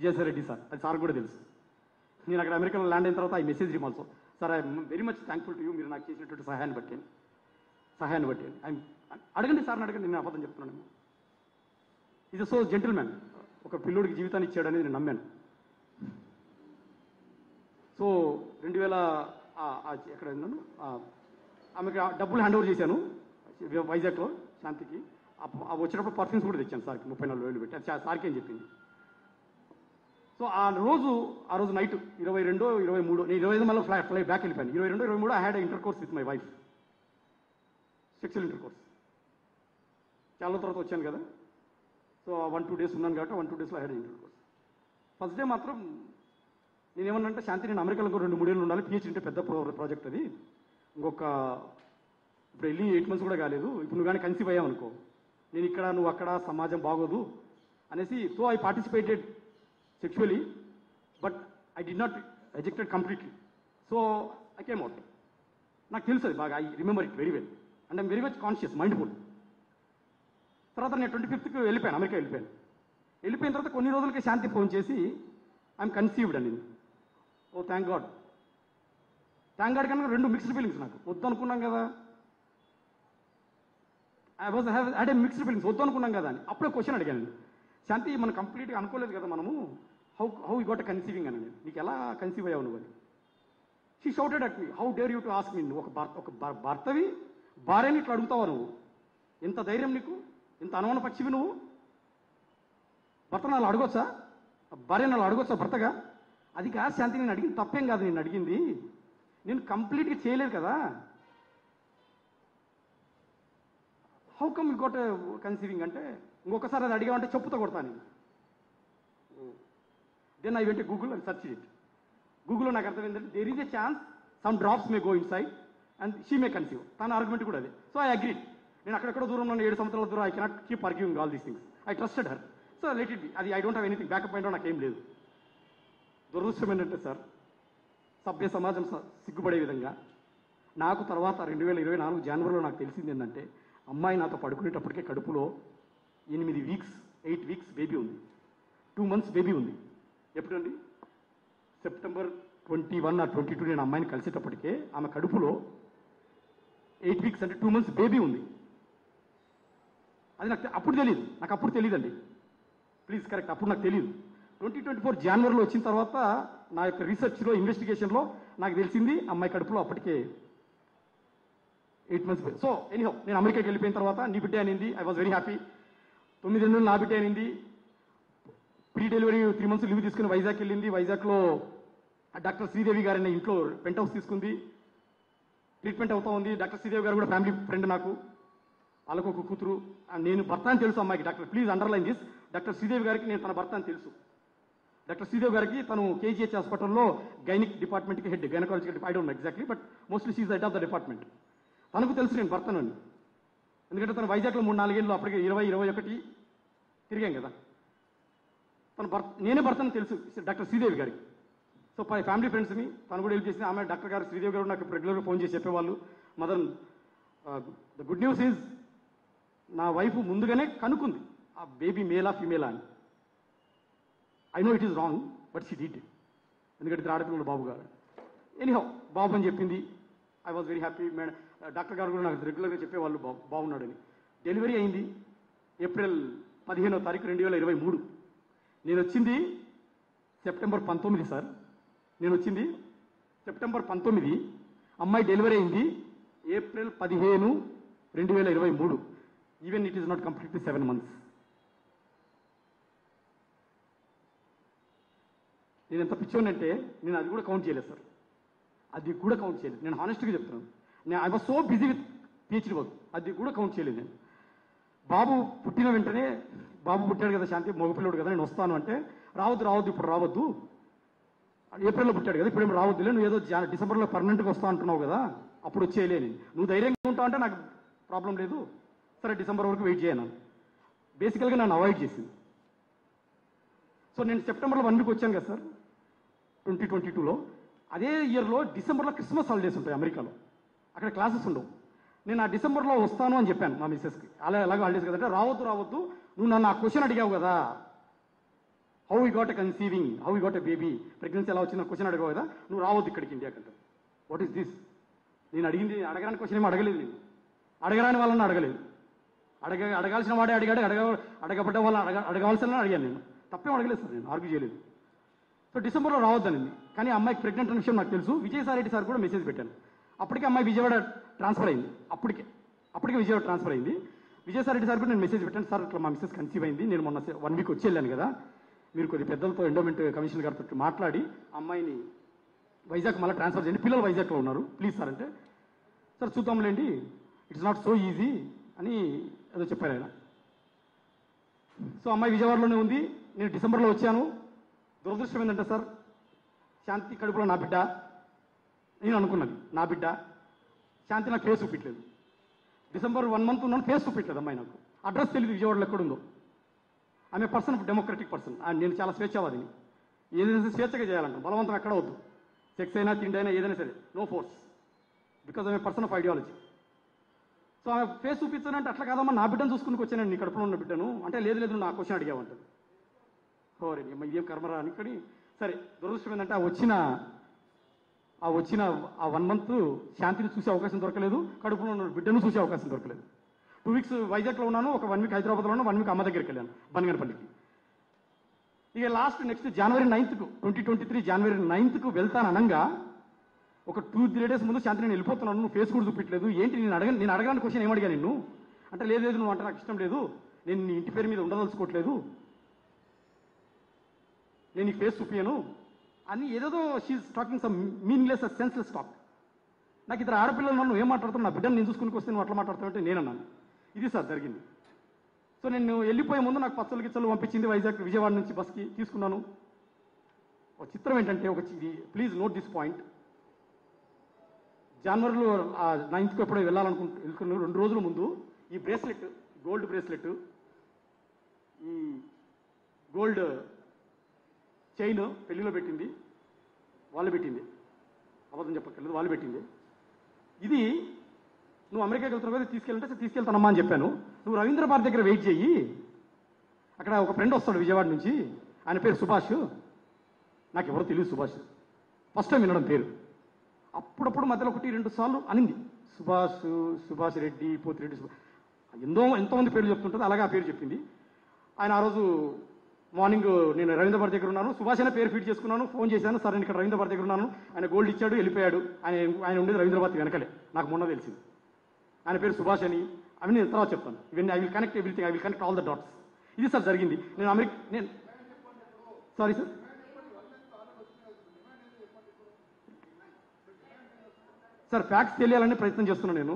Vijayasai Reddy sir, అది sir కూడా తెలుసు. నేను అక్కడ అమెరికాలో ల్యాండ్ అయిన తర్వాత I message him also, sir I'm very much thankful to you, మీరు నాకు చేసినటువంటి సహాయాన్ని బట్టి అడగండి సార్ని అడగండి, నేను అబద్ధం చెప్తున్నాను. ఇది సో జెంటిల్ మ్యాన్, ఒక పిల్లోడికి జీవితాన్ని ఇచ్చాడని నేను నమ్మాను. సో 2000 ఎక్కడ ఉన్నాను, ఆమెకి డబ్బులు హ్యాండ్ ఓవర్ చేశాను వైజాగ్లో శాంతికి. వచ్చేటప్పుడు పర్ఫ్యూమ్స్ కూడా తెచ్చాను సార్కి, 34,000 పెట్టి, అది సార్కి అని చెప్పింది. సో ఆ రోజు నైట్ 22, 23, నేను 25 మళ్ళీ ఫ్లై బ్యాక్ వెళ్ళిపోయాను. 22, 23 I had inter course with my wife, sexual inter course. చాలా తర్వాత వచ్చాను కదా, సో 1-2 డేస్ ఉన్నాను కాబట్టి 1-2 డేస్లో I had inter course. First day మాత్రం నేనేమన్నంటే, శాంతి నేను అమెరికాలో 2-3 ఏళ్ళు ఉండాలి, పిహెచ్డీ అంటే పెద్ద ప్రాజెక్ట్ అది, ఇంకొక ఇప్పుడు వెళ్ళి 8 months కూడా కాలేదు, ఇప్పుడు నువ్వు కానీ కన్సీవ్ అయ్యావు అనుకో, నేను ఇక్కడ నువ్వు అక్కడ, సమాజం బాగోదు అనేసి. So I participated సెక్చువలీ, but I did not rejected completely. So I came out. నాకు తెలుసు అది బాగా, I remember it very well and I'm very much conscious, mindful. తర్వాత నేను 25th వెళ్ళిపోయాను, అమెరికా వెళ్ళిపోయిన తర్వాత కొన్ని రోజులకి శాంతి ఫోన్ చేసి ఐఎమ్ కన్సీవ్డ్ అని. ఓ థ్యాంక్ గాడ్ కనుక 2 మిక్స్డ్ ఫీలింగ్స్. నాకు వద్దు అనుకున్నాం కదా, I was had a mixed feelings, వద్దు అనుకున్నాం కదా అని. అప్పుడే క్వశ్చన్ అడిగాను, శాంతి మనం కంప్లీట్గా అనుకోలేదు కదా మనము, హౌ యూ గోట్ కన్సీవింగ్ అని. నీకు ఎలా కన్సీవ్ అయ్యావు నువ్వు అని. She shouted at me, how dare you to ask me. నువ్వు ఒక భర్తవి భార్యని ఇట్లా అడుగుతావా నువ్వు? ఎంత ధైర్యం నీకు, ఇంత అనుమాన పక్షివి నువ్వు? భర్తను అలా అడగొచ్చా, భార్యను అలా అడగొచ్చా భర్తగా? అది కాదు శాంతి, నేను అడిగింది తప్పేం కాదు, నేను అడిగింది నేను కంప్లీట్గా చేయలేదు కదా. How come you got conceiving అంటే, ఇంకొకసారి అది అడిగామంటే చెప్పుతో కొడతాను. Then I went Google and search it. గూగుల్లో నాకు అర్థమైందంటే there is a chance some drops may go inside and she may conceive. తన ఆర్గ్యుమెంట్ కూడా అదే. So I agreed. నేను అక్కడెక్కడో దూరం ఉన్న 7 సంవత్సరాల దూరం, I cannot keep arguing all these things. I trusted her. So let it be. అది I don't have anything backup point, నాకేం లేదు. దురదృష్టం ఏంటంటే సార్, సభ్య సమాజం సిగ్గుపడే విధంగా నాకు తర్వాత 2024 జనవరిలో నాకు తెలిసింది ఏంటంటే, అమ్మాయి నాతో పడుకునేటప్పటికే కడుపులో 8 వీక్స్ బేబీ ఉంది, 2 months బేబీ ఉంది. ఎప్పుడండి? September 21 or 22 నేను అమ్మాయిని కలిసేటప్పటికే ఆమె కడుపులో 8 weeks అంటే 2 months బేబీ ఉంది. అది నాకు అప్పుడు తెలియదు, తెలియదండి, ప్లీజ్ కరెక్ట్, అప్పుడు నాకు తెలియదు. 2024 జనవరిలో వచ్చిన తర్వాత నా యొక్క రీసెర్చ్లో, ఇన్వెస్టిగేషన్లో నాకు తెలిసింది అమ్మాయి కడుపులో అప్పటికే 8 months. సో ఎనీహౌ నేను అమెరికాకి వెళ్ళిపోయిన తర్వాత నీ బిడ్డ అనింది, ఐ వాజ్ వెరీ హ్యాపీ. 9 నెలలు నా బిడ్డ అనింది. ప్రీ డెలివరీ 3 months లీవ్ తీసుకుని వైజాగ్ వెళ్ళింది. వైజాగ్లో డాక్టర్ శ్రీదేవి గారి ఇంట్లో పెంట్ హౌస్ తీసుకుంది, ట్రీట్మెంట్ అవుతా ఉంది. డాక్టర్ శ్రీదేవి గారు కూడా ఫ్యామిలీ ఫ్రెండ్ నాకు, వాళ్ళకు ఒక కూతురు. నేను భర్త అని తెలుసు అమ్మాయికి. Doctor please underline this, doctor Sridevi గారికి నేను తన భర్త అని తెలుసు. డాక్టర్ శ్రీదేవి గారికి తను కేజీహెచ్ హాస్పిటల్లో గైనిక్ డిపార్ట్మెంట్కి head, gynaecology, I don't know exactly, but mostly she's the head of the department. తనకు తెలుసు నేను భర్తను అని, ఎందుకంటే తను వైజాగ్లో 3-4 ఏళ్ళు అప్పటికే 20-21 తిరిగాం కదా. తన నేనే భర్తను తెలుసు డాక్టర్ శ్రీదేవి గారికి. సో ఫ్యామిలీ ఫ్రెండ్స్ని తను కూడా హెల్ప్ చేసింది. ఆమె డాక్టర్ గారు శ్రీదేవి గారు నాకు రెగ్యులర్గా ఫోన్ చేసి చెప్పేవాళ్ళు, mother the good news is నా వైఫ్ ముందుగానే కనుక్కుంది ఆ బేబీ మేలా ఫీమేలా అని. I know it is wrong, but she did. ఎందుకంటే ఇద్దరు ఆడపిల్లలు బాబు గారు. ఎనీహౌ బాబు అని చెప్పింది. I was very happy. Madam doctor గారు కూడా నాకు రెగ్యులర్గా చెప్పేవాళ్ళు బాగున్నాడని. డెలివరీ అయింది ఏప్రిల్ 15వ తారీఖు 2023. నేను వచ్చింది September 19 సార్. నేను వచ్చింది September 19. అమ్మాయి డెలివరీ అయింది April 15, 2023. Even it is not completely 7 months. నేను ఎంత పిచ్చోనంటే నేను అది కూడా కౌంట్ చేయలేదు సార్, నేను హానెస్ట్గా చెప్తున్నాను. I was so busy with PhD work, అది కూడా కౌంట్ చేయలేదు నేను. బాబు పుట్టిన వెంటనే, బాబు పుట్టాడు కదా శాంతి, మగపిల్లడు కదా, నేను వస్తాను అంటే రావద్దు ఇప్పుడు రావద్దు, ఏప్రిల్లో పుట్టాడు కదా ఇప్పుడు ఏం రావద్దులే, నువ్వు ఏదో డిసెంబర్లో పర్మనెంట్గా వస్తా అంటున్నావు కదా, అప్పుడు వచ్చేయలేని, నువ్వు ధైర్యంగా ఉంటావు అంటే నాకు ప్రాబ్లం లేదు, సరే డిసెంబర్ వరకు వెయిట్ చేయను. బేసికల్గా నన్ను అవాయిడ్ చేసింది. సో నేను సెప్టెంబర్లో 1 week వచ్చాను కదా సార్ 2022లో. అదే ఇయర్లో డిసెంబర్లో క్రిస్మస్ హాలిడేస్ ఉంటాయి అమెరికాలో, అక్కడ క్లాసెస్ ఉండవు. నేను ఆ డిసెంబర్లో వస్తాను అని చెప్పాను మా మిస్సెస్కి. ఎలాగో హాలిడేస్ కదంటే రావద్దు, నువ్వు నన్ను ఆ క్వశ్చన్ అడిగావు కదా, how you got a conceiving, how you got a baby, pregnancy ఎలా వచ్చిన క్వశ్చన్ అడగవు కదా, నువ్వు రావద్దు ఇక్కడికి ఇండియాకి అంటారు. What is this? నేను అడిగింది అడగడానికి క్వశ్చన్ ఏమో అడగలేదు, నేను అడగరాని వాళ్ళని అడగలేదు. అడగాల్సిన వాడే అడిగాడు, అడగబడ్డ వాళ్ళని అడగాల్సిన అడిగాను. నేను తప్పేం అడగలేదు సార్, నేను ఆర్గ్యూ చేయలేదు. సో డిసెంబర్లో రావద్దనింది, కానీ అమ్మాయికి ప్రెగ్నెంట్ అనే విషయం నాకు తెలుసు. విజయసాయిరెడ్డి సార్ కూడా మెసేజ్ పెట్టాను. అప్పటికే అమ్మాయి విజయవాడ ట్రాన్స్ఫర్ అయింది. అప్పటికే విజయవాడ ట్రాన్స్ఫర్ అయింది. విజయసాయిరెడ్డి సార్ కూడా నేను మెసేజ్ పెట్టాను, సార్ ఇట్లా మా మిస్సెస్ కన్సీవ్ అయింది, నేను మొన్న 1 వీక్ వచ్చి వెళ్ళాను కదా, మీరు కొద్ది పెద్దలతో ఎండోమెంట్ కమిషనర్ గారితో మాట్లాడి అమ్మాయిని వైజాగ్ మళ్ళీ ట్రాన్స్ఫర్ చేయండి, పిల్లలు వైజాగ్లో ఉన్నారు ప్లీజ్ సార్ అంటే, సార్ చూద్దాంలేండి, ఇట్స్ నాట్ సో ఈజీ అని ఏదో చెప్పారు ఆయన. సో అమ్మాయి విజయవాడలోనే ఉంది. నేను డిసెంబర్లో వచ్చాను. దురదృష్టం ఏంటంటే సార్, శాంతి కడుపులో నా బిడ్డ, నేను అనుకున్నది నా బిడ్డ. శాంతి నాకు ఫేస్ చూపించలేదు. డిసెంబర్ 1 మంత్ ఉన్నాను, ఫేస్ చూపించలేదు అమ్మాయి. నాకు అడ్రస్ తెలియదు విజయవాడలో ఎక్కడుందో. ఆమె పర్సన్ డెమోక్రటిక్ పర్సన్, నేను చాలా స్వేచ్ఛావాదిని. ఏదైనా స్వేచ్ఛగా చేయాలంట, బలవంతం ఎక్కడ వద్దు. సెక్స్ అయినా తిండి అయినా ఏదైనా సరే, నో ఫోర్స్, బికాజ్ ఆమె పర్సన్ ఆఫ్ ఐడియాలజీ. సో ఆమె ఫేస్ చూపించానంటే అట్లా కాదమ్మా, నా బిడ్డను చూసుకుని వచ్చాను, నీ కడుపులో ఉన్న బిడ్డను అంటే, లేదు నా క్వశ్చన్ అడిగామంటారు. ఓరే ఇదేం కర్మరా అనుకొని, సరే దురదృష్టం ఏంటంటే ఆ వచ్చిన 1 మంత్ శాంతిని చూసే అవకాశం దొరకలేదు, కడుపులో ఉన్న బిడ్డను చూసే అవకాశం దొరకలేదు. 2 వీక్స్ వైజాగ్లో ఉన్నాను, ఒక 1 వీక్ హైదరాబాద్లో ఉన్నాను, 1 వీక్ అమ్మ దగ్గరికి వెళ్ళాను బనగనపల్లికి. ఇక లాస్ట్ జనవరి 9th 2023 జనవరి 9th వెళ్తాను అనగా, ఒక 2-3 days ముందు శాంతి నేను వెళ్ళిపోతున్నాను, నువ్వు ఫేస్ కూడా చూపించలేదు, ఏంటి నేను అడగడానికి క్వశ్చన్ ఏమడిగా నిన్ను అంటే, లేదు నువ్వు అంటే నాకు ఇష్టం లేదు, నేను నీ ఇంటి పేరు మీద ఉండదలుచుకోవట్లేదు, నేను నీ ఫేస్ చూపించను అని ఏదేదో she's talking some meaningless senseless talk. నాకు ఇద్దరు ఆడపిల్లలు నన్ను ఏం మాట్లాడుతాను, నా బిడ్డను నేను చూసుకుని వస్తే నువ్వు అట్లా మాట్లాడుతావంటే నేనన్నాను. ఇది సార్ జరిగింది. సో నేను వెళ్ళిపోయే ముందు నాకు పచ్చలు గిచ్చలు పంపించింది విజయవాడ నుంచి బస్కి తీసుకున్నాను. ఒక చిత్రం ఏంటంటే, ప్లీజ్ నోట్ దిస్ పాయింట్, జనవరిలో 9th ఎప్పుడో వెళ్తున్న 2 రోజుల ముందు ఈ బ్రేస్లెట్, గోల్డ్ బ్రేస్లెట్, ఈ గోల్డ్ చైన్ పెళ్లిలో పెట్టింది, వాళ్ళు పెట్టింది, అబద్ధం చెప్పక్కర్లేదు, వాళ్ళు పెట్టింది. ఇది నువ్వు అమెరికాకి వెళ్తున్నావు కదా, తీసుకెళ్తానమ్మా అని చెప్పాను. నువ్వు రవీంద్ర భారతి దగ్గర వెయిట్ చెయ్యి, అక్కడ ఒక ఫ్రెండ్ వస్తాడు విజయవాడ నుంచి, ఆయన పేరు సుభాష్, నాకు ఎవరో తెలియదు సుభాష్, ఫస్ట్ టైం వినడం పేరు. అప్పుడప్పుడు మధ్యలో 1-2 సార్లు అనింది సుభాష్ రెడ్డి, పోతిరెడ్డి, ఎంతోమంది పేర్లు చెప్తుంటుంది, అలాగే ఆ పేరు చెప్పింది. ఆయన ఆ రోజు మార్నింగ్ నేను రవీంద్ర భారతి దగ్గర ఉన్నాను, సుభాష్ అయినా పేరు ఫీడ్ చేసుకున్నాను, ఫోన్ చేశాను, సార్ నేను ఇక్కడ రవీంద్ర భారతి దగ్గర ఉన్నాను, ఆయన గోల్డ్ ఇచ్చాడు వెళ్ళిపోయాడు. ఆయన ఉండేది రవీంద్ర భారతి వెనకలే, నాకు మొన్న తెలిసింది. ఆయన పేరు సుభాష్ అని, అవి నేను తర్వాత చెప్తాను. ఇవన్నీ I will connect everything, I will connect all the dots. ఇది సార్ జరిగింది. నేను సారీ సార్ ఫ్యాక్ట్స్ తెలియాలని ప్రయత్నం చేస్తున్నాను నేను.